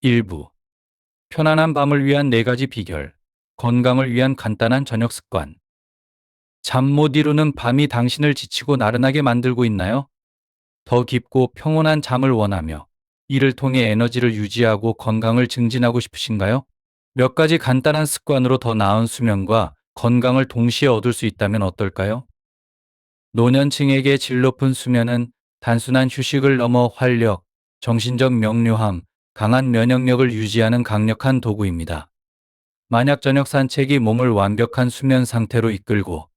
일부 편안한 밤을 위한 4가지 비결, 건강을 위한 간단한 저녁 습관. 잠 못 이루는 밤이 당신을 지치고 나른하게 만들고 있나요? 더 깊고 평온한 잠을 원하며 이를 통해 에너지를 유지하고 건강을 증진하고 싶으신가요? 몇 가지 간단한 습관으로 더 나은 수면과 건강을 동시에 얻을 수 있다면 어떨까요? 노년층에게 질 높은 수면은 단순한 휴식을 넘어 활력, 정신적 명료함, 강한 면역력을 유지하는 강력한 도구입니다. 만약 저녁 산책이 몸을 완벽한 수면 상태로 이끌고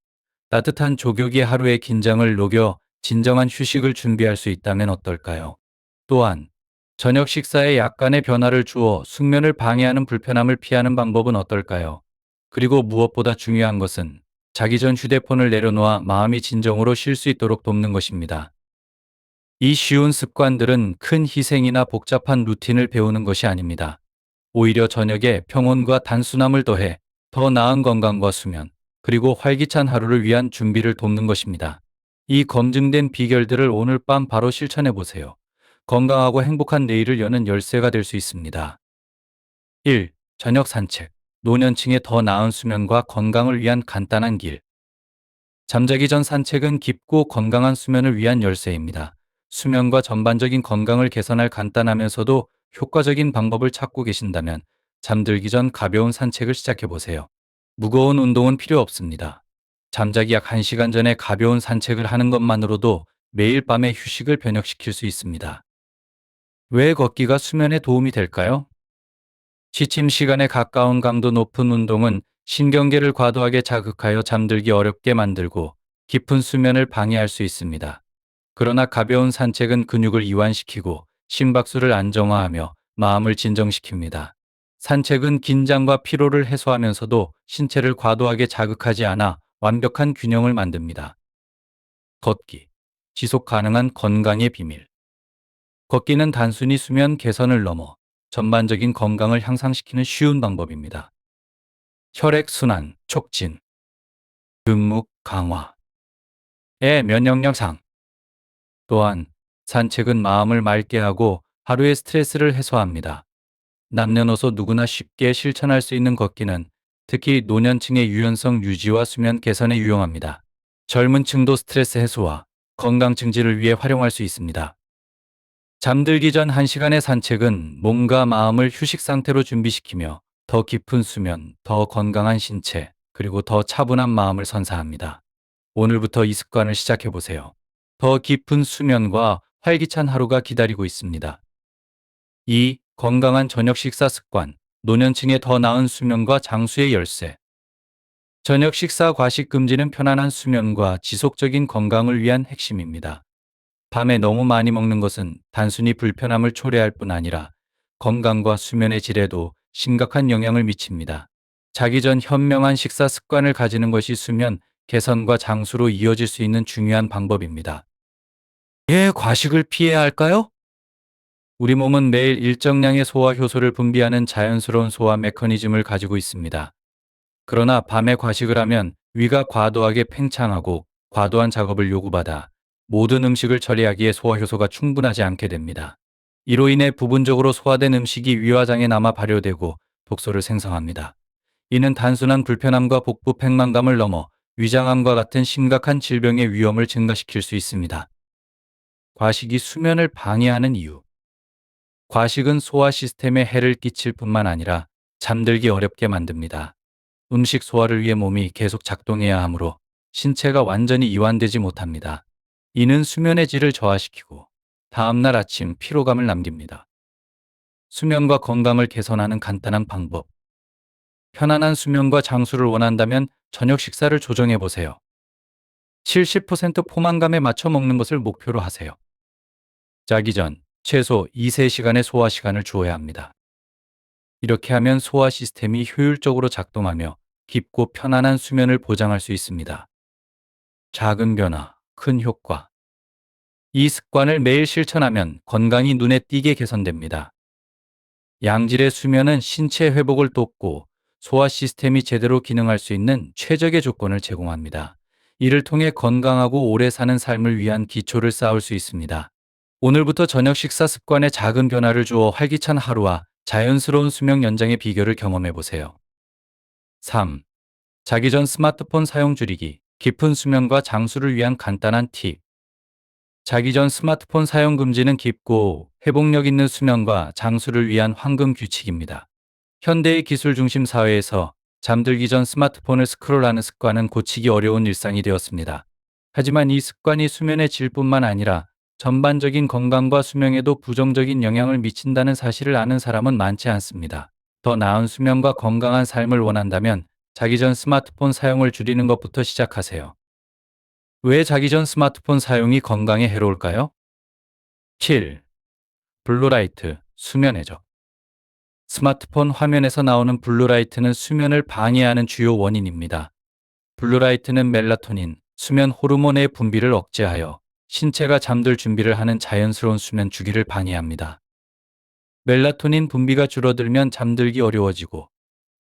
따뜻한 족욕이 하루의 긴장을 녹여 진정한 휴식을 준비할 수 있다면 어떨까요? 또한 저녁 식사에 약간의 변화를 주어 숙면을 방해하는 불편함을 피하는 방법은 어떨까요? 그리고 무엇보다 중요한 것은 자기 전 휴대폰을 내려놓아 마음이 진정으로 쉴 수 있도록 돕는 것입니다. 이 쉬운 습관들은 큰 희생이나 복잡한 루틴을 배우는 것이 아닙니다. 오히려 저녁에 평온과 단순함을 더해 더 나은 건강과 수면, 그리고 활기찬 하루를 위한 준비를 돕는 것입니다. 이 검증된 비결들을 오늘 밤 바로 실천해 보세요. 건강하고 행복한 내일을 여는 열쇠가 될 수 있습니다. 1. 저녁 산책. 노년층의 더 나은 수면과 건강을 위한 간단한 길. 잠자기 전 산책은 깊고 건강한 수면을 위한 열쇠입니다. 수면과 전반적인 건강을 개선할 간단하면서도 효과적인 방법을 찾고 계신다면 잠들기 전 가벼운 산책을 시작해 보세요. 무거운 운동은 필요 없습니다. 잠자기 약 1시간 전에 가벼운 산책을 하는 것만으로도 매일 밤의 휴식을 변혁시킬 수 있습니다. 왜 걷기가 수면에 도움이 될까요? 취침 시간에 가까운 강도 높은 운동은 신경계를 과도하게 자극하여 잠들기 어렵게 만들고 깊은 수면을 방해할 수 있습니다. 그러나 가벼운 산책은 근육을 이완시키고 심박수를 안정화하며 마음을 진정시킵니다. 산책은 긴장과 피로를 해소하면서도 신체를 과도하게 자극하지 않아 완벽한 균형을 만듭니다. 걷기. 지속 가능한 건강의 비밀. 걷기는 단순히 수면 개선을 넘어 전반적인 건강을 향상시키는 쉬운 방법입니다. 혈액순환, 촉진, 근육 강화의 면역력 상. 또한 산책은 마음을 맑게 하고 하루의 스트레스를 해소합니다. 남녀노소 누구나 쉽게 실천할 수 있는 걷기는 특히 노년층의 유연성 유지와 수면 개선에 유용합니다. 젊은 층도 스트레스 해소와 건강 증진을 위해 활용할 수 있습니다. 잠들기 전 1시간의 산책은 몸과 마음을 휴식 상태로 준비시키며 더 깊은 수면, 더 건강한 신체, 그리고 더 차분한 마음을 선사합니다. 오늘부터 이 습관을 시작해 보세요. 더 깊은 수면과 활기찬 하루가 기다리고 있습니다. 2. 건강한 저녁 식사 습관. 노년층의 더 나은 수면과 장수의 열쇠. 저녁 식사 과식 금지는 편안한 수면과 지속적인 건강을 위한 핵심입니다. 밤에 너무 많이 먹는 것은 단순히 불편함을 초래할 뿐 아니라 건강과 수면의 질에도 심각한 영향을 미칩니다. 자기 전 현명한 식사 습관을 가지는 것이 수면 개선과 장수로 이어질 수 있는 중요한 방법입니다. 왜 과식을 피해야 할까요? 우리 몸은 매일 일정량의 소화 효소를 분비하는 자연스러운 소화 메커니즘을 가지고 있습니다. 그러나 밤에 과식을 하면 위가 과도하게 팽창하고 과도한 작업을 요구받아 모든 음식을 처리하기에 소화 효소가 충분하지 않게 됩니다. 이로 인해 부분적으로 소화된 음식이 위화장에 남아 발효되고 독소를 생성합니다. 이는 단순한 불편함과 복부 팽만감을 넘어 위장암과 같은 심각한 질병의 위험을 증가시킬 수 있습니다. 과식이 수면을 방해하는 이유. 과식은 소화 시스템에 해를 끼칠 뿐만 아니라 잠들기 어렵게 만듭니다. 음식 소화를 위해 몸이 계속 작동해야 하므로 신체가 완전히 이완되지 못합니다. 이는 수면의 질을 저하시키고 다음날 아침 피로감을 남깁니다. 수면과 건강을 개선하는 간단한 방법. 편안한 수면과 장수를 원한다면 저녁 식사를 조정해 보세요. 70% 포만감에 맞춰 먹는 것을 목표로 하세요. 자기 전 최소 2~3시간의 소화 시간을 주어야 합니다. 이렇게 하면 소화 시스템이 효율적으로 작동하며 깊고 편안한 수면을 보장할 수 있습니다. 작은 변화, 큰 효과. 이 습관을 매일 실천하면 건강이 눈에 띄게 개선됩니다. 양질의 수면은 신체 회복을 돕고 소화 시스템이 제대로 기능할 수 있는 최적의 조건을 제공합니다. 이를 통해 건강하고 오래 사는 삶을 위한 기초를 쌓을 수 있습니다. 오늘부터 저녁 식사 습관에 작은 변화를 주어 활기찬 하루와 자연스러운 수면 연장의 비결을 경험해 보세요. 3. 자기 전 스마트폰 사용 줄이기. 깊은 수면과 장수를 위한 간단한 팁. 자기 전 스마트폰 사용 금지는 깊고 회복력 있는 수면과 장수를 위한 황금 규칙입니다. 현대의 기술 중심 사회에서 잠들기 전 스마트폰을 스크롤하는 습관은 고치기 어려운 일상이 되었습니다. 하지만 이 습관이 수면의 질뿐만 아니라 전반적인 건강과 수명에도 부정적인 영향을 미친다는 사실을 아는 사람은 많지 않습니다. 더 나은 수면과 건강한 삶을 원한다면 자기 전 스마트폰 사용을 줄이는 것부터 시작하세요. 왜 자기 전 스마트폰 사용이 건강에 해로울까요? 7. 블루라이트, 수면 해적. 스마트폰 화면에서 나오는 블루라이트는 수면을 방해하는 주요 원인입니다. 블루라이트는 멜라토닌, 수면 호르몬의 분비를 억제하여 신체가 잠들 준비를 하는 자연스러운 수면 주기를 방해합니다. 멜라토닌 분비가 줄어들면 잠들기 어려워지고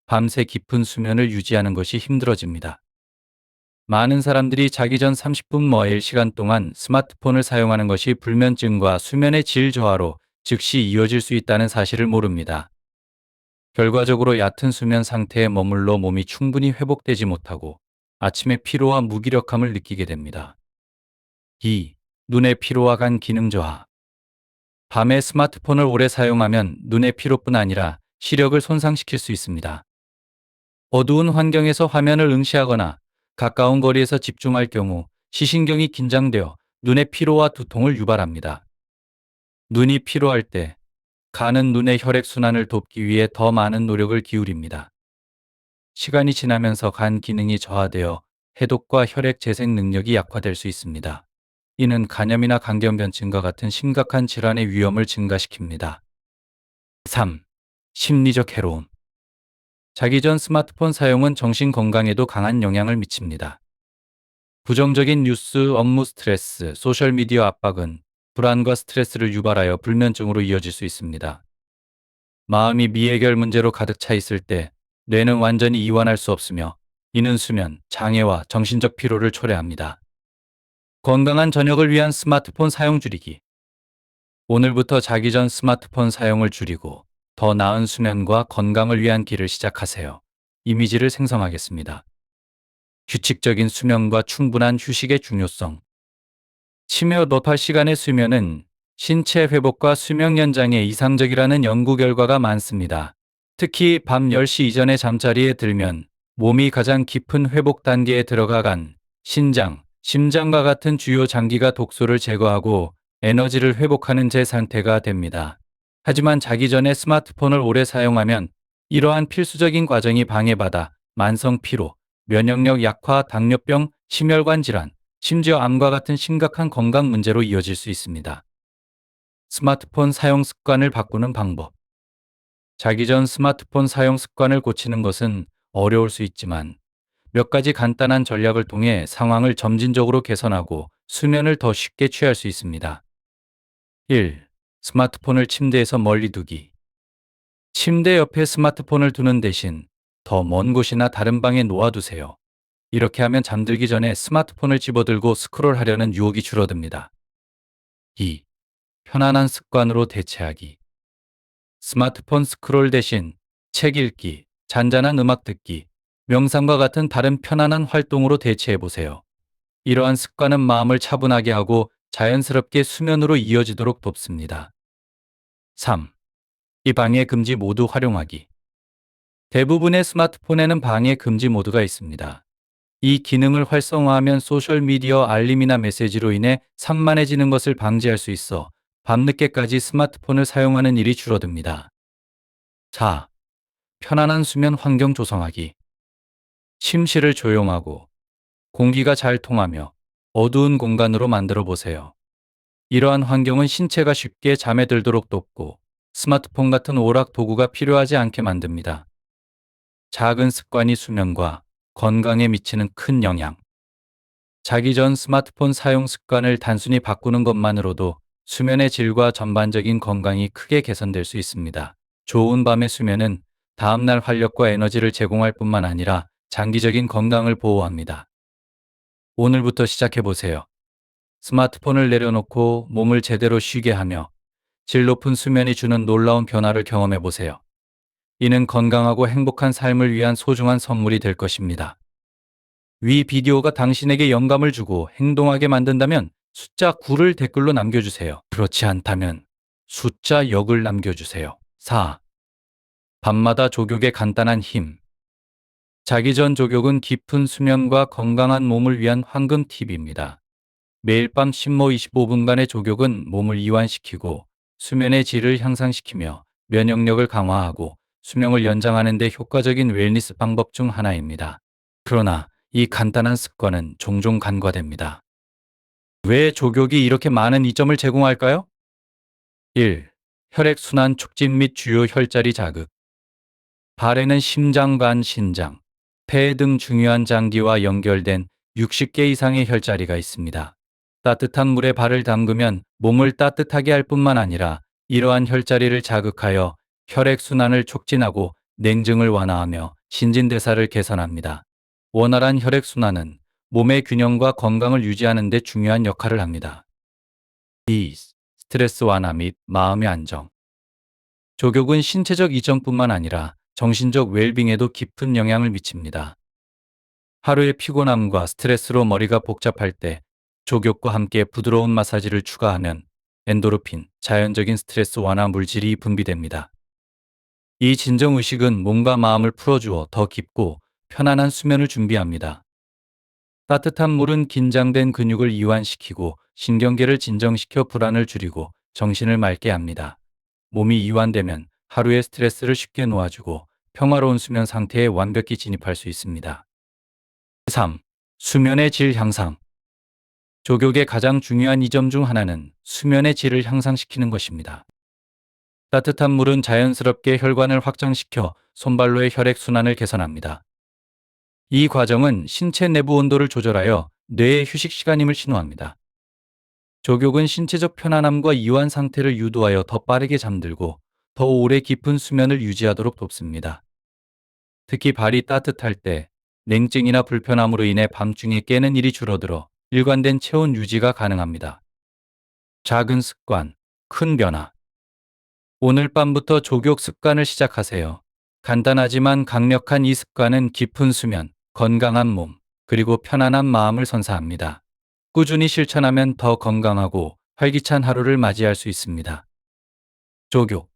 밤새 깊은 수면을 유지하는 것이 힘들어집니다. 많은 사람들이 자기 전 30분 뭐일 시간 동안 스마트폰을 사용하는 것이 불면증과 수면의 질 저하로 즉시 이어질 수 있다는 사실을 모릅니다. 결과적으로 얕은 수면 상태에 머물러 몸이 충분히 회복되지 못하고 아침에 피로와 무기력함을 느끼게 됩니다. 2. 눈의 피로와 간 기능 저하. 밤에 스마트폰을 오래 사용하면 눈의 피로뿐 아니라 시력을 손상시킬 수 있습니다. 어두운 환경에서 화면을 응시하거나 가까운 거리에서 집중할 경우 시신경이 긴장되어 눈의 피로와 두통을 유발합니다. 눈이 피로할 때 간은 눈의 혈액순환을 돕기 위해 더 많은 노력을 기울입니다. 시간이 지나면서 간 기능이 저하되어 해독과 혈액 재생 능력이 약화될 수 있습니다. 이는 간염이나 강경변증과 같은 심각한 질환의 위험을 증가시킵니다. 3. 심리적 해로움. 자기 전 스마트폰 사용은 정신 건강에도 강한 영향을 미칩니다. 부정적인 뉴스, 업무 스트레스, 소셜미디어 압박은 불안과 스트레스를 유발하여 불면증으로 이어질 수 있습니다. 마음이 미해결 문제로 가득 차 있을 때 뇌는 완전히 이완할 수 없으며 이는 수면, 장애와 정신적 피로를 초래합니다. 건강한 저녁을 위한 스마트폰 사용 줄이기. 오늘부터 자기 전 스마트폰 사용을 줄이고 더 나은 수면과 건강을 위한 길을 시작하세요. 이미지를 생성하겠습니다. 규칙적인 수면과 충분한 휴식의 중요성. 치매 높아 시간의 수면은 신체 회복과 수명 연장에 이상적이라는 연구 결과가 많습니다. 특히 밤 10시 이전에 잠자리에 들면 몸이 가장 깊은 회복 단계에 들어가 간, 신장, 심장과 같은 주요 장기가 독소를 제거하고 에너지를 회복하는 제 상태가 됩니다. 하지만 자기 전에 스마트폰을 오래 사용하면 이러한 필수적인 과정이 방해받아 만성 피로, 면역력 약화, 당뇨병, 심혈관 질환, 심지어 암과 같은 심각한 건강 문제로 이어질 수 있습니다. 스마트폰 사용 습관을 바꾸는 방법. 자기 전 스마트폰 사용 습관을 고치는 것은 어려울 수 있지만 몇 가지 간단한 전략을 통해 상황을 점진적으로 개선하고 수면을 더 쉽게 취할 수 있습니다. 1. 스마트폰을 침대에서 멀리 두기. 침대 옆에 스마트폰을 두는 대신 더 먼 곳이나 다른 방에 놓아두세요. 이렇게 하면 잠들기 전에 스마트폰을 집어들고 스크롤하려는 유혹이 줄어듭니다. 2. 편안한 습관으로 대체하기. 스마트폰 스크롤 대신 책 읽기, 잔잔한 음악 듣기, 명상과 같은 다른 편안한 활동으로 대체해 보세요. 이러한 습관은 마음을 차분하게 하고 자연스럽게 수면으로 이어지도록 돕습니다. 3. 이 방해 금지 모드 활용하기. 대부분의 스마트폰에는 방해 금지 모드가 있습니다. 이 기능을 활성화하면 소셜미디어 알림이나 메시지로 인해 산만해지는 것을 방지할 수 있어 밤늦게까지 스마트폰을 사용하는 일이 줄어듭니다. 4. 편안한 수면 환경 조성하기. 침실을 조용하고 공기가 잘 통하며 어두운 공간으로 만들어 보세요. 이러한 환경은 신체가 쉽게 잠에 들도록 돕고 스마트폰 같은 오락 도구가 필요하지 않게 만듭니다. 작은 습관이 수면과 건강에 미치는 큰 영향. 자기 전 스마트폰 사용 습관을 단순히 바꾸는 것만으로도 수면의 질과 전반적인 건강이 크게 개선될 수 있습니다. 좋은 밤의 수면은 다음날 활력과 에너지를 제공할 뿐만 아니라 장기적인 건강을 보호합니다. 오늘부터 시작해보세요. 스마트폰을 내려놓고 몸을 제대로 쉬게 하며 질 높은 수면이 주는 놀라운 변화를 경험해보세요. 이는 건강하고 행복한 삶을 위한 소중한 선물이 될 것입니다. 위 비디오가 당신에게 영감을 주고 행동하게 만든다면 숫자 9를 댓글로 남겨주세요. 그렇지 않다면 숫자 0을 남겨주세요. 4. 밤마다 족욕의 간단한 힘. 자기 전 족욕은 깊은 수면과 건강한 몸을 위한 황금 팁입니다. 매일 밤 10모 25분간의 족욕은 몸을 이완시키고 수면의 질을 향상시키며 면역력을 강화하고 수명을 연장하는 데 효과적인 웰니스 방법 중 하나입니다. 그러나 이 간단한 습관은 종종 간과됩니다. 왜 족욕이 이렇게 많은 이점을 제공할까요? 1. 혈액순환 촉진 및 주요 혈자리 자극. 발에는 심장, 간, 신장, 폐 등 중요한 장기와 연결된 60개 이상의 혈자리가 있습니다. 따뜻한 물에 발을 담그면 몸을 따뜻하게 할 뿐만 아니라 이러한 혈자리를 자극하여 혈액순환을 촉진하고 냉증을 완화하며 신진대사를 개선합니다. 원활한 혈액순환은 몸의 균형과 건강을 유지하는 데 중요한 역할을 합니다. 2. 스트레스 완화 및 마음의 안정. 족욕은 신체적 이점뿐만 아니라 정신적 웰빙에도 깊은 영향을 미칩니다. 하루의 피곤함과 스트레스로 머리가 복잡할 때 족욕과 함께 부드러운 마사지를 추가하면 엔도르핀, 자연적인 스트레스 완화 물질이 분비됩니다. 이 진정의식은 몸과 마음을 풀어주어 더 깊고 편안한 수면을 준비합니다. 따뜻한 물은 긴장된 근육을 이완시키고 신경계를 진정시켜 불안을 줄이고 정신을 맑게 합니다. 몸이 이완되면 하루의 스트레스를 쉽게 놓아주고 평화로운 수면 상태에 완벽히 진입할 수 있습니다. 3. 수면의 질 향상. 족욕의 가장 중요한 이점 중 하나는 수면의 질을 향상시키는 것입니다. 따뜻한 물은 자연스럽게 혈관을 확장시켜 손발로의 혈액순환을 개선합니다. 이 과정은 신체 내부 온도를 조절하여 뇌의 휴식 시간임을 신호합니다. 족욕은 신체적 편안함과 이완 상태를 유도하여 더 빠르게 잠들고 더 오래 깊은 수면을 유지하도록 돕습니다. 특히 발이 따뜻할 때 냉증이나 불편함으로 인해 밤중에 깨는 일이 줄어들어 일관된 체온 유지가 가능합니다. 작은 습관, 큰 변화. 오늘 밤부터 족욕 습관을 시작하세요. 간단하지만 강력한 이 습관은 깊은 수면, 건강한 몸, 그리고 편안한 마음을 선사합니다. 꾸준히 실천하면 더 건강하고 활기찬 하루를 맞이할 수 있습니다. 족욕,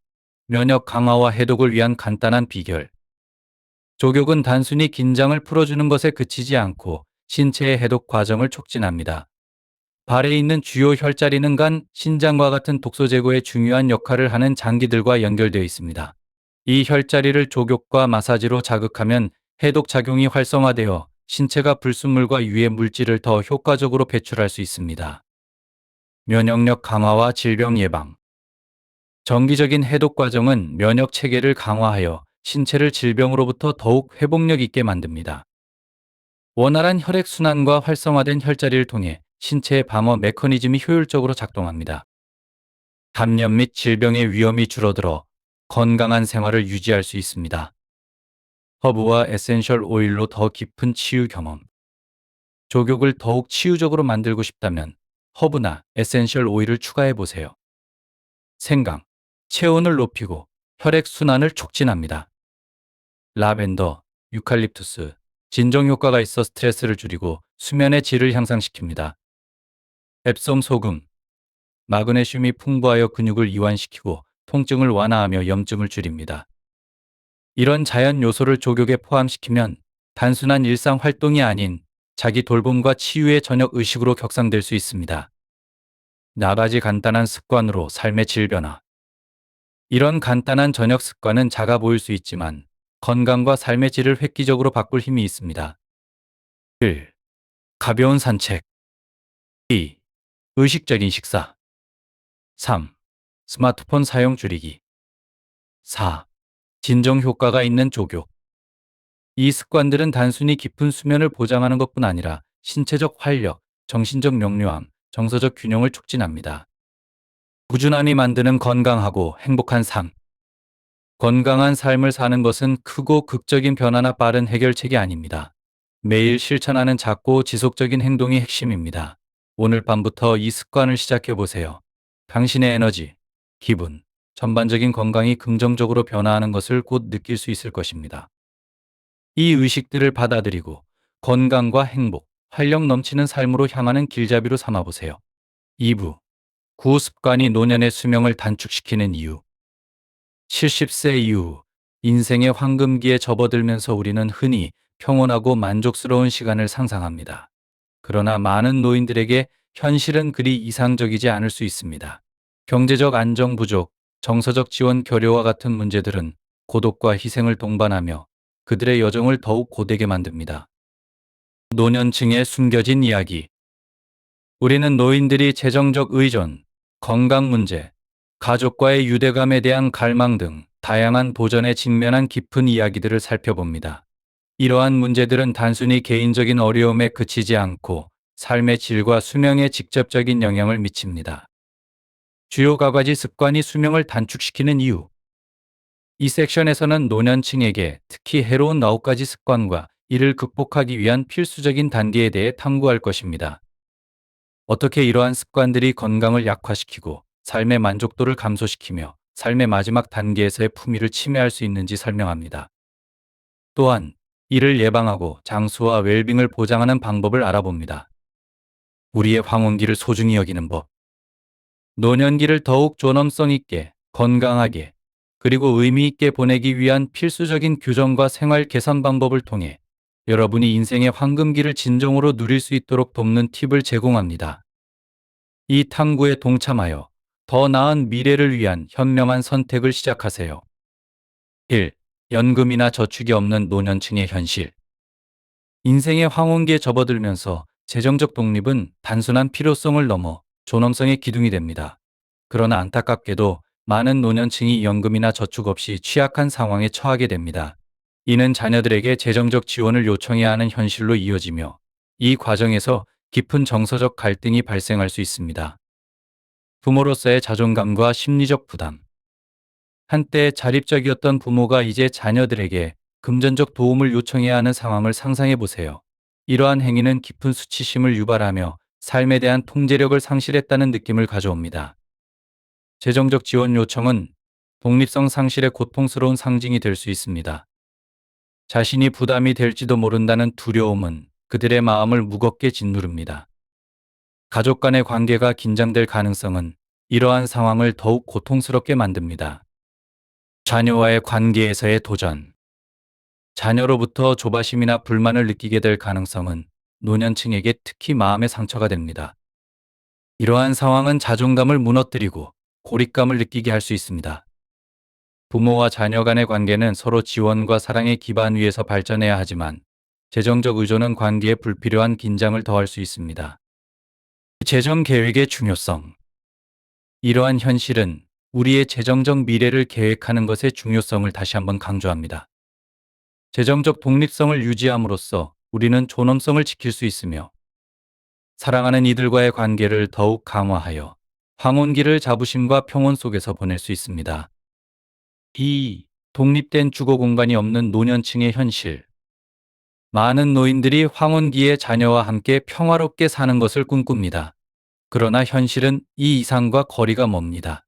면역 강화와 해독을 위한 간단한 비결. 족욕은 단순히 긴장을 풀어주는 것에 그치지 않고 신체의 해독 과정을 촉진합니다. 발에 있는 주요 혈자리는 간, 신장과 같은 독소 제거에 중요한 역할을 하는 장기들과 연결되어 있습니다. 이 혈자리를 족욕과 마사지로 자극하면 해독 작용이 활성화되어 신체가 불순물과 유해 물질을 더 효과적으로 배출할 수 있습니다. 면역력 강화와 질병 예방. 정기적인 해독 과정은 면역 체계를 강화하여 신체를 질병으로부터 더욱 회복력 있게 만듭니다. 원활한 혈액순환과 활성화된 혈자리를 통해 신체의 방어 메커니즘이 효율적으로 작동합니다. 감염 및 질병의 위험이 줄어들어 건강한 생활을 유지할 수 있습니다. 허브와 에센셜 오일로 더 깊은 치유 경험. 족욕을 더욱 치유적으로 만들고 싶다면 허브나 에센셜 오일을 추가해 보세요. 생강, 체온을 높이고 혈액순환을 촉진합니다. 라벤더, 유칼립투스, 진정 효과가 있어 스트레스를 줄이고 수면의 질을 향상시킵니다. 앱솜 소금, 마그네슘이 풍부하여 근육을 이완시키고 통증을 완화하며 염증을 줄입니다. 이런 자연 요소를 족욕에 포함시키면 단순한 일상 활동이 아닌 자기 돌봄과 치유의 저녁 의식으로 격상될 수 있습니다. 4가지 간단한 습관으로 삶의 질 변화. 이런 간단한 저녁 습관은 작아 보일 수 있지만 건강과 삶의 질을 획기적으로 바꿀 힘이 있습니다. 1. 가벼운 산책. 2. 의식적인 식사. 3. 스마트폰 사용 줄이기. 4. 진정 효과가 있는 족욕. 이 습관들은 단순히 깊은 수면을 보장하는 것뿐 아니라 신체적 활력, 정신적 명료함, 정서적 균형을 촉진합니다. 꾸준함이 만드는 건강하고 행복한 삶. 건강한 삶을 사는 것은 크고 극적인 변화나 빠른 해결책이 아닙니다. 매일 실천하는 작고 지속적인 행동이 핵심입니다. 오늘 밤부터 이 습관을 시작해 보세요. 당신의 에너지, 기분, 전반적인 건강이 긍정적으로 변화하는 것을 곧 느낄 수 있을 것입니다. 이 의식들을 받아들이고 건강과 행복, 활력 넘치는 삶으로 향하는 길잡이로 삼아보세요. 2부. 구습관이 노년의 수명을 단축시키는 이유. 70세 이후 인생의 황금기에 접어들면서 우리는 흔히 평온하고 만족스러운 시간을 상상합니다. 그러나 많은 노인들에게 현실은 그리 이상적이지 않을 수 있습니다. 경제적 안정 부족, 정서적 지원 결여와 같은 문제들은 고독과 희생을 동반하며 그들의 여정을 더욱 고되게 만듭니다. 노년층의 숨겨진 이야기. 우리는 노인들이 재정적 의존, 건강 문제, 가족과의 유대감에 대한 갈망 등 다양한 도전에 직면한 깊은 이야기들을 살펴봅니다. 이러한 문제들은 단순히 개인적인 어려움에 그치지 않고 삶의 질과 수명에 직접적인 영향을 미칩니다. 주요 가지 습관이 수명을 단축시키는 이유. 이 섹션에서는 노년층에게 특히 해로운 9가지 습관과 이를 극복하기 위한 필수적인 단계에 대해 탐구할 것입니다. 어떻게 이러한 습관들이 건강을 약화시키고 삶의 만족도를 감소시키며 삶의 마지막 단계에서의 품위를 침해할 수 있는지 설명합니다. 또한 이를 예방하고 장수와 웰빙을 보장하는 방법을 알아봅니다. 우리의 황혼기를 소중히 여기는 법. 노년기를 더욱 존엄성 있게, 건강하게, 그리고 의미 있게 보내기 위한 필수적인 규정과 생활 개선 방법을 통해 여러분이 인생의 황금기를 진정으로 누릴 수 있도록 돕는 팁을 제공합니다. 이 탐구에 동참하여 더 나은 미래를 위한 현명한 선택을 시작하세요. 1. 연금이나 저축이 없는 노년층의 현실. 인생의 황혼기에 접어들면서 재정적 독립은 단순한 필요성을 넘어 존엄성의 기둥이 됩니다. 그러나 안타깝게도 많은 노년층이 연금이나 저축 없이 취약한 상황에 처하게 됩니다. 이는 자녀들에게 재정적 지원을 요청해야 하는 현실로 이어지며 이 과정에서 깊은 정서적 갈등이 발생할 수 있습니다. 부모로서의 자존감과 심리적 부담. 한때 자립적이었던 부모가 이제 자녀들에게 금전적 도움을 요청해야 하는 상황을 상상해 보세요. 이러한 행위는 깊은 수치심을 유발하며 삶에 대한 통제력을 상실했다는 느낌을 가져옵니다. 재정적 지원 요청은 독립성 상실의 고통스러운 상징이 될 수 있습니다. 자신이 부담이 될지도 모른다는 두려움은 그들의 마음을 무겁게 짓누릅니다. 가족 간의 관계가 긴장될 가능성은 이러한 상황을 더욱 고통스럽게 만듭니다. 자녀와의 관계에서의 도전. 자녀로부터 조바심이나 불만을 느끼게 될 가능성은 노년층에게 특히 마음의 상처가 됩니다. 이러한 상황은 자존감을 무너뜨리고 고립감을 느끼게 할 수 있습니다. 부모와 자녀 간의 관계는 서로 지원과 사랑의 기반 위에서 발전해야 하지만 재정적 의존은 관계에 불필요한 긴장을 더할 수 있습니다. 재정 계획의 중요성. 이러한 현실은 우리의 재정적 미래를 계획하는 것의 중요성을 다시 한번 강조합니다. 재정적 독립성을 유지함으로써 우리는 존엄성을 지킬 수 있으며 사랑하는 이들과의 관계를 더욱 강화하여 황혼기를 자부심과 평온 속에서 보낼 수 있습니다. 2. 독립된 주거 공간이 없는 노년층의 현실. 많은 노인들이 황혼기에 자녀와 함께 평화롭게 사는 것을 꿈꿉니다. 그러나 현실은 이 이상과 거리가 멉니다.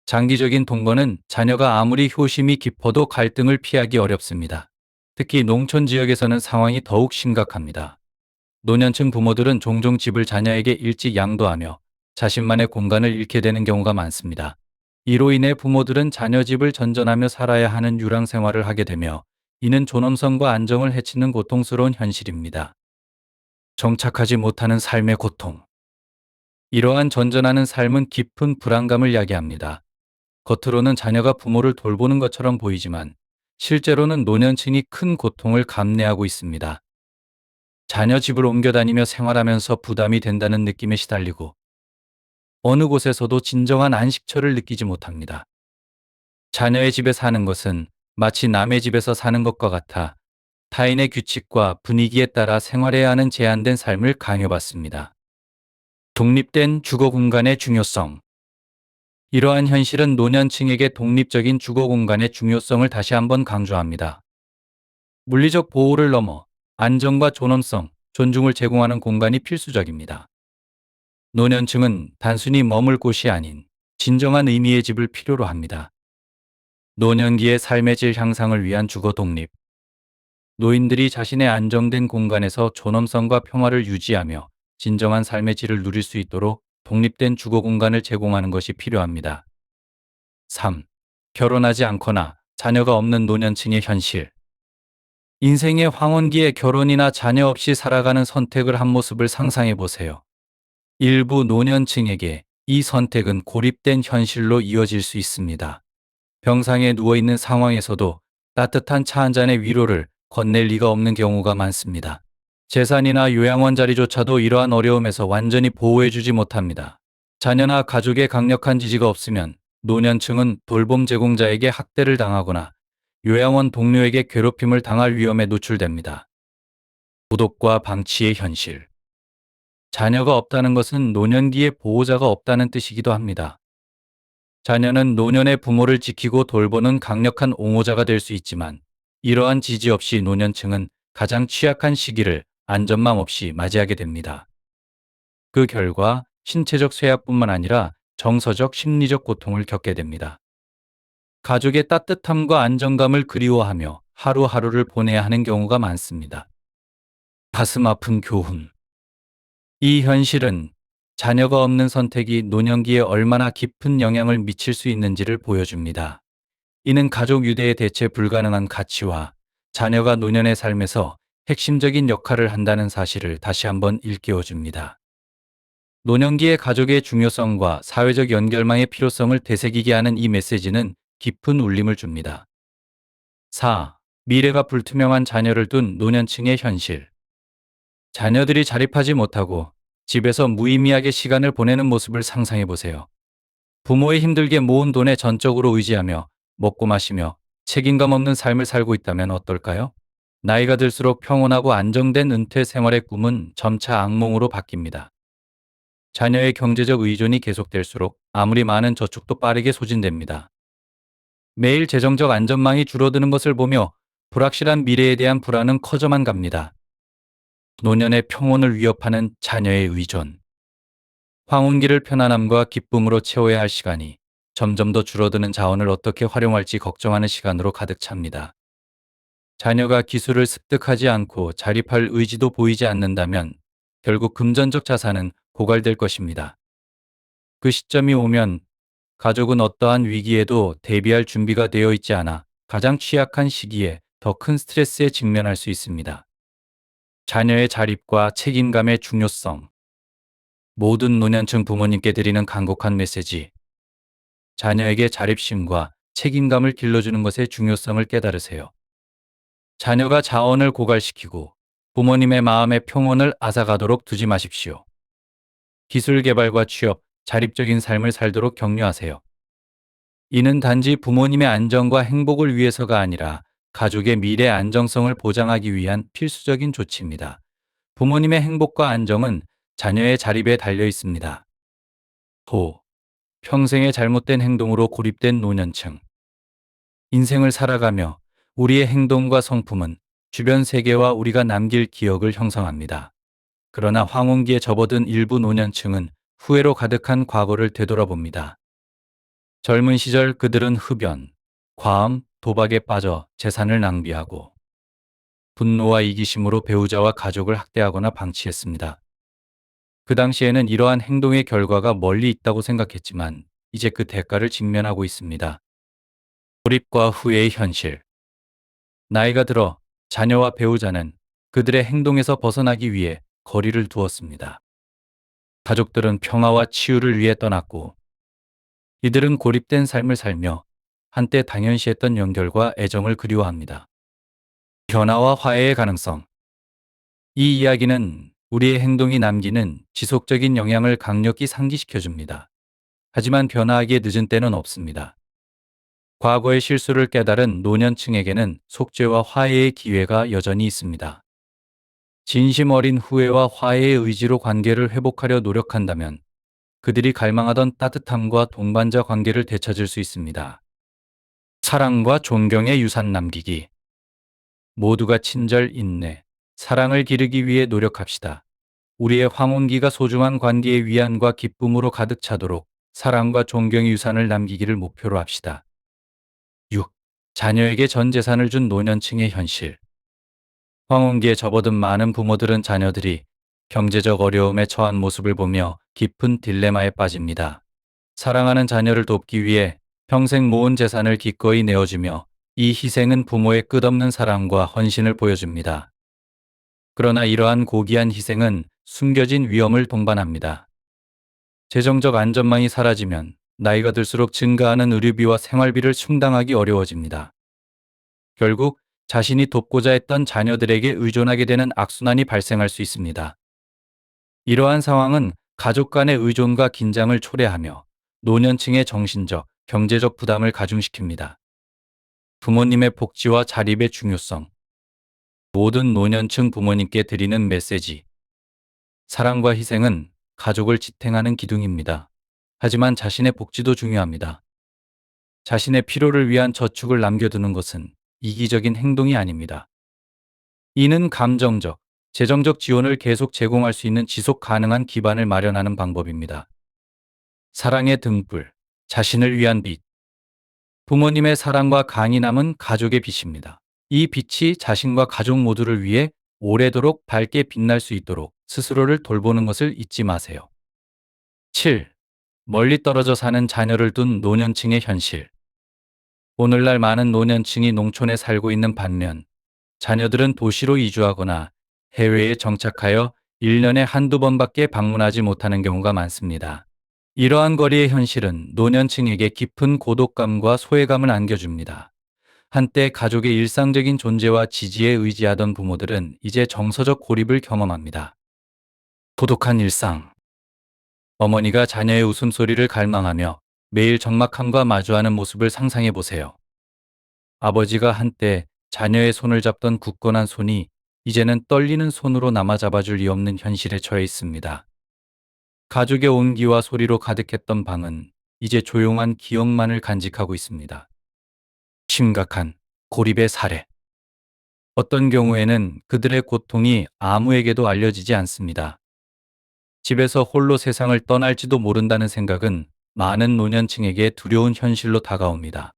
장기적인 동거는 자녀가 아무리 효심이 깊어도 갈등을 피하기 어렵습니다. 특히 농촌 지역에서는 상황이 더욱 심각합니다. 노년층 부모들은 종종 집을 자녀에게 일찍 양도하며 자신만의 공간을 잃게 되는 경우가 많습니다. 이로 인해 부모들은 자녀 집을 전전하며 살아야 하는 유랑 생활을 하게 되며 이는 존엄성과 안정을 해치는 고통스러운 현실입니다. 정착하지 못하는 삶의 고통. 이러한 전전하는 삶은 깊은 불안감을 야기합니다. 겉으로는 자녀가 부모를 돌보는 것처럼 보이지만 실제로는 노년층이 큰 고통을 감내하고 있습니다. 자녀 집을 옮겨 다니며 생활하면서 부담이 된다는 느낌에 시달리고 어느 곳에서도 진정한 안식처를 느끼지 못합니다. 자녀의 집에 사는 것은 마치 남의 집에서 사는 것과 같아 타인의 규칙과 분위기에 따라 생활해야 하는 제한된 삶을 강요받습니다. 독립된 주거 공간의 중요성. 이러한 현실은 노년층에게 독립적인 주거 공간의 중요성을 다시 한번 강조합니다. 물리적 보호를 넘어 안정과 존엄성, 존중을 제공하는 공간이 필수적입니다. 노년층은 단순히 머물 곳이 아닌 진정한 의미의 집을 필요로 합니다. 노년기의 삶의 질 향상을 위한 주거 독립. 노인들이 자신의 안정된 공간에서 존엄성과 평화를 유지하며 진정한 삶의 질을 누릴 수 있도록 독립된 주거 공간을 제공하는 것이 필요합니다. 3. 결혼하지 않거나 자녀가 없는 노년층의 현실. 인생의 황혼기에 결혼이나 자녀 없이 살아가는 선택을 한 모습을 상상해 보세요. 일부 노년층에게 이 선택은 고립된 현실로 이어질 수 있습니다. 병상에 누워있는 상황에서도 따뜻한 차 한 잔의 위로를 건넬 리가 없는 경우가 많습니다. 재산이나 요양원 자리조차도 이러한 어려움에서 완전히 보호해주지 못합니다. 자녀나 가족의 강력한 지지가 없으면 노년층은 돌봄 제공자에게 학대를 당하거나 요양원 동료에게 괴롭힘을 당할 위험에 노출됩니다.孤독과 방치의 현실. 자녀가 없다는 것은 노년기에 보호자가 없다는 뜻이기도 합니다. 자녀는 노년의 부모를 지키고 돌보는 강력한 옹호자가 될 수 있지만 이러한 지지 없이 노년층은 가장 취약한 시기를 안전망 없이 맞이하게 됩니다. 그 결과 신체적 쇠약뿐만 아니라 정서적 심리적 고통을 겪게 됩니다. 가족의 따뜻함과 안정감을 그리워하며 하루하루를 보내야 하는 경우가 많습니다. 가슴 아픈 교훈. 이 현실은 자녀가 없는 선택이 노년기에 얼마나 깊은 영향을 미칠 수 있는지를 보여줍니다. 이는 가족 유대에 대체 불가능한 가치와 자녀가 노년의 삶에서 핵심적인 역할을 한다는 사실을 다시 한번 일깨워줍니다. 노년기의 가족의 중요성과 사회적 연결망의 필요성을 되새기게 하는 이 메시지는 깊은 울림을 줍니다. 4. 미래가 불투명한 자녀를 둔 노년층의 현실. 자녀들이 자립하지 못하고 집에서 무의미하게 시간을 보내는 모습을 상상해 보세요. 부모의 힘들게 모은 돈에 전적으로 의지하며 먹고 마시며 책임감 없는 삶을 살고 있다면 어떨까요? 나이가 들수록 평온하고 안정된 은퇴 생활의 꿈은 점차 악몽으로 바뀝니다. 자녀의 경제적 의존이 계속될수록 아무리 많은 저축도 빠르게 소진됩니다. 매일 재정적 안전망이 줄어드는 것을 보며 불확실한 미래에 대한 불안은 커져만 갑니다. 노년의 평온을 위협하는 자녀의 의존. 황혼기를 편안함과 기쁨으로 채워야 할 시간이 점점 더 줄어드는 자원을 어떻게 활용할지 걱정하는 시간으로 가득 찹니다. 자녀가 기술을 습득하지 않고 자립할 의지도 보이지 않는다면 결국 금전적 자산은 고갈될 것입니다. 그 시점이 오면 가족은 어떠한 위기에도 대비할 준비가 되어 있지 않아 가장 취약한 시기에 더 큰 스트레스에 직면할 수 있습니다. 자녀의 자립과 책임감의 중요성. 모든 노년층 부모님께 드리는 간곡한 메시지. 자녀에게 자립심과 책임감을 길러주는 것의 중요성을 깨달으세요. 자녀가 자원을 고갈시키고 부모님의 마음의 평온을 앗아가도록 두지 마십시오. 기술 개발과 취업, 자립적인 삶을 살도록 격려하세요. 이는 단지 부모님의 안정과 행복을 위해서가 아니라 가족의 미래 안정성을 보장하기 위한 필수적인 조치입니다. 부모님의 행복과 안정은 자녀의 자립에 달려 있습니다. 5. 평생의 잘못된 행동으로 고립된 노년층. 인생을 살아가며 우리의 행동과 성품은 주변 세계와 우리가 남길 기억을 형성합니다. 그러나 황혼기에 접어든 일부 노년층은 후회로 가득한 과거를 되돌아봅니다. 젊은 시절 그들은 흡연, 과음, 도박에 빠져 재산을 낭비하고 분노와 이기심으로 배우자와 가족을 학대하거나 방치했습니다. 그 당시에는 이러한 행동의 결과가 멀리 있다고 생각했지만 이제 그 대가를 직면하고 있습니다. 고립과 후회의 현실. 나이가 들어 자녀와 배우자는 그들의 행동에서 벗어나기 위해 거리를 두었습니다. 가족들은 평화와 치유를 위해 떠났고 이들은 고립된 삶을 살며 한때 당연시했던 연결과 애정을 그리워합니다. 변화와 화해의 가능성. 이 이야기는 우리의 행동이 남기는 지속적인 영향을 강력히 상기시켜줍니다. 하지만 변화하기에 늦은 때는 없습니다. 과거의 실수를 깨달은 노년층에게는 속죄와 화해의 기회가 여전히 있습니다. 진심 어린 후회와 화해의 의지로 관계를 회복하려 노력한다면 그들이 갈망하던 따뜻함과 동반자 관계를 되찾을 수 있습니다. 사랑과 존경의 유산 남기기. 모두가 친절, 인내, 사랑을 기르기 위해 노력합시다. 우리의 황혼기가 소중한 관계의 위안과 기쁨으로 가득 차도록 사랑과 존경의 유산을 남기기를 목표로 합시다. 6. 자녀에게 전 재산을 준 노년층의 현실. 황혼기에 접어든 많은 부모들은 자녀들이 경제적 어려움에 처한 모습을 보며 깊은 딜레마에 빠집니다. 사랑하는 자녀를 돕기 위해 평생 모은 재산을 기꺼이 내어주며 이 희생은 부모의 끝없는 사랑과 헌신을 보여줍니다. 그러나 이러한 고귀한 희생은 숨겨진 위험을 동반합니다. 재정적 안전망이 사라지면 나이가 들수록 증가하는 의료비와 생활비를 충당하기 어려워집니다. 결국 자신이 돕고자 했던 자녀들에게 의존하게 되는 악순환이 발생할 수 있습니다. 이러한 상황은 가족 간의 의존과 긴장을 초래하며 노년층의 정신적, 경제적 부담을 가중시킵니다. 부모님의 복지와 자립의 중요성. 모든 노년층 부모님께 드리는 메시지. 사랑과 희생은 가족을 지탱하는 기둥입니다. 하지만 자신의 복지도 중요합니다. 자신의 필요를 위한 저축을 남겨두는 것은 이기적인 행동이 아닙니다. 이는 감정적, 재정적 지원을 계속 제공할 수 있는 지속 가능한 기반을 마련하는 방법입니다. 사랑의 등불, 자신을 위한 빛. 부모님의 사랑과 강인함은 가족의 빛입니다. 이 빛이 자신과 가족 모두를 위해 오래도록 밝게 빛날 수 있도록 스스로를 돌보는 것을 잊지 마세요. 7. 멀리 떨어져 사는 자녀를 둔 노년층의 현실. 오늘날 많은 노년층이 농촌에 살고 있는 반면 자녀들은 도시로 이주하거나 해외에 정착하여 1년에 한두 번밖에 방문하지 못하는 경우가 많습니다. 이러한 거리의 현실은 노년층에게 깊은 고독감과 소외감을 안겨줍니다. 한때 가족의 일상적인 존재와 지지에 의지하던 부모들은 이제 정서적 고립을 경험합니다. 고독한 일상. 어머니가 자녀의 웃음소리를 갈망하며 매일 적막함과 마주하는 모습을 상상해 보세요. 아버지가 한때 자녀의 손을 잡던 굳건한 손이 이제는 떨리는 손으로 남아 잡아줄 리 없는 현실에 처해 있습니다. 가족의 온기와 소리로 가득했던 방은 이제 조용한 기억만을 간직하고 있습니다. 심각한 고립의 사례. 어떤 경우에는 그들의 고통이 아무에게도 알려지지 않습니다. 집에서 홀로 세상을 떠날지도 모른다는 생각은 많은 노년층에게 두려운 현실로 다가옵니다.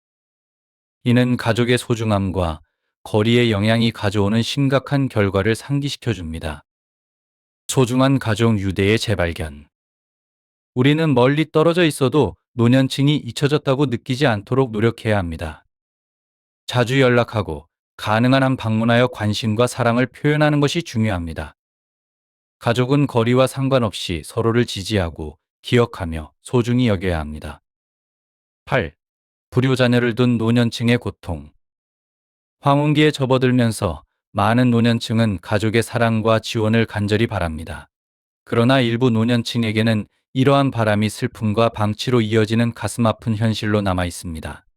이는 가족의 소중함과 거리의 영향이 가져오는 심각한 결과를 상기시켜 줍니다. 소중한 가족 유대의 재발견. 우리는 멀리 떨어져 있어도 노년층이 잊혀졌다고 느끼지 않도록 노력해야 합니다. 자주 연락하고 가능한 한 방문하여 관심과 사랑을 표현하는 것이 중요합니다. 가족은 거리와 상관없이 서로를 지지하고 기억하며 소중히 여겨야 합니다. 8. 불효자녀를 둔 노년층의 고통. 황혼기에 접어들면서 많은 노년층은 가족의 사랑과 지원을 간절히 바랍니다. 그러나 일부 노년층에게는 이러한 바람이 슬픔과 방치로 이어지는 가슴 아픈 현실로 남아 있습니다.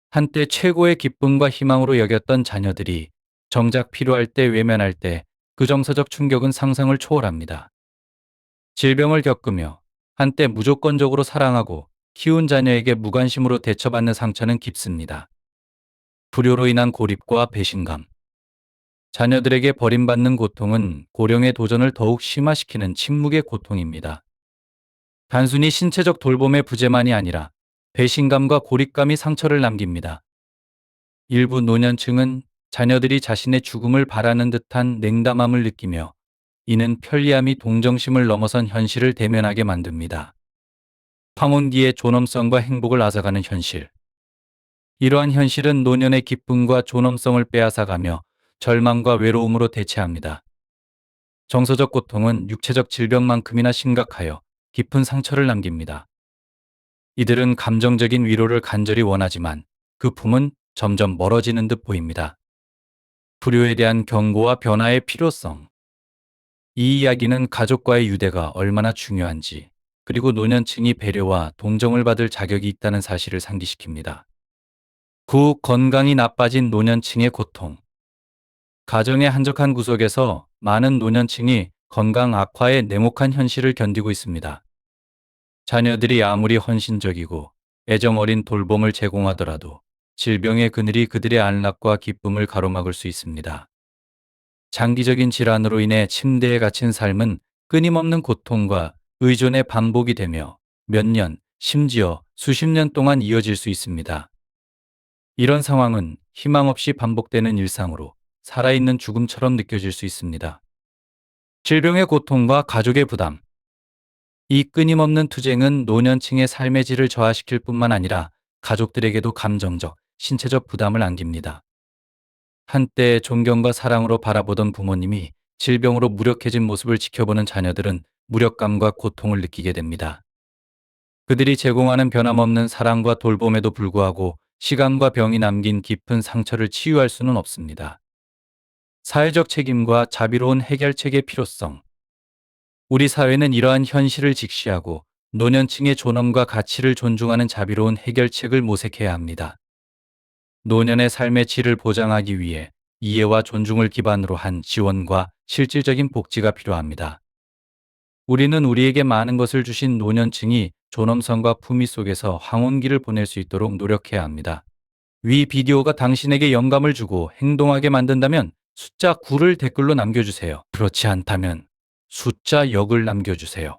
한때 최고의 기쁨과 희망으로 여겼던 자녀들이 정작 필요할 때 외면할 때 그 정서적 충격은 상상을 초월합니다. 질병을 겪으며 한때 무조건적으로 사랑하고 키운 자녀에게 무관심으로 대처받는 상처는 깊습니다. 불효로 인한 고립과 배신감. 자녀들에게 버림받는 고통은 고령의 도전을 더욱 심화시키는 침묵의 고통입니다. 단순히 신체적 돌봄의 부재만이 아니라 배신감과 고립감이 상처를 남깁니다. 일부 노년층은 자녀들이 자신의 죽음을 바라는 듯한 냉담함을 느끼며 이는 편리함이 동정심을 넘어선 현실을 대면하게 만듭니다. 황혼기의 존엄성과 행복을 앗아가는 현실. 이러한 현실은 노년의 기쁨과 존엄성을 빼앗아가며 절망과 외로움으로 대체합니다. 정서적 고통은 육체적 질병만큼이나 심각하여 깊은 상처를 남깁니다. 이들은 감정적인 위로를 간절히 원하지만 그 품은 점점 멀어지는 듯 보입니다. 불효에 대한 경고와 변화의 필요성. 이 이야기는 가족과의 유대가 얼마나 중요한지, 그리고 노년층이 배려와 동정을 받을 자격이 있다는 사실을 상기시킵니다. 9. 건강이 나빠진 노년층의 고통. 가정의 한적한 구석에서 많은 노년층이 건강 악화의 냉혹한 현실을 견디고 있습니다. 자녀들이 아무리 헌신적이고 애정 어린 돌봄을 제공하더라도 질병의 그늘이 그들의 안락과 기쁨을 가로막을 수 있습니다. 장기적인 질환으로 인해 침대에 갇힌 삶은 끊임없는 고통과 의존의 반복이 되며 몇 년, 심지어 수십 년 동안 이어질 수 있습니다. 이런 상황은 희망 없이 반복되는 일상으로 살아있는 죽음처럼 느껴질 수 있습니다. 질병의 고통과 가족의 부담. 이 끊임없는 투쟁은 노년층의 삶의 질을 저하시킬 뿐만 아니라 가족들에게도 감정적, 신체적 부담을 안깁니다. 한때 존경과 사랑으로 바라보던 부모님이 질병으로 무력해진 모습을 지켜보는 자녀들은 무력감과 고통을 느끼게 됩니다. 그들이 제공하는 변함없는 사랑과 돌봄에도 불구하고 시간과 병이 남긴 깊은 상처를 치유할 수는 없습니다. 사회적 책임과 자비로운 해결책의 필요성. 우리 사회는 이러한 현실을 직시하고 노년층의 존엄과 가치를 존중하는 자비로운 해결책을 모색해야 합니다. 노년의 삶의 질을 보장하기 위해 이해와 존중을 기반으로 한 지원과 실질적인 복지가 필요합니다. 우리는 우리에게 많은 것을 주신 노년층이 존엄성과 품위 속에서 황혼기를 보낼 수 있도록 노력해야 합니다. 위 비디오가 당신에게 영감을 주고 행동하게 만든다면 숫자 9를 댓글로 남겨주세요. 그렇지 않다면 숫자 역을 남겨주세요.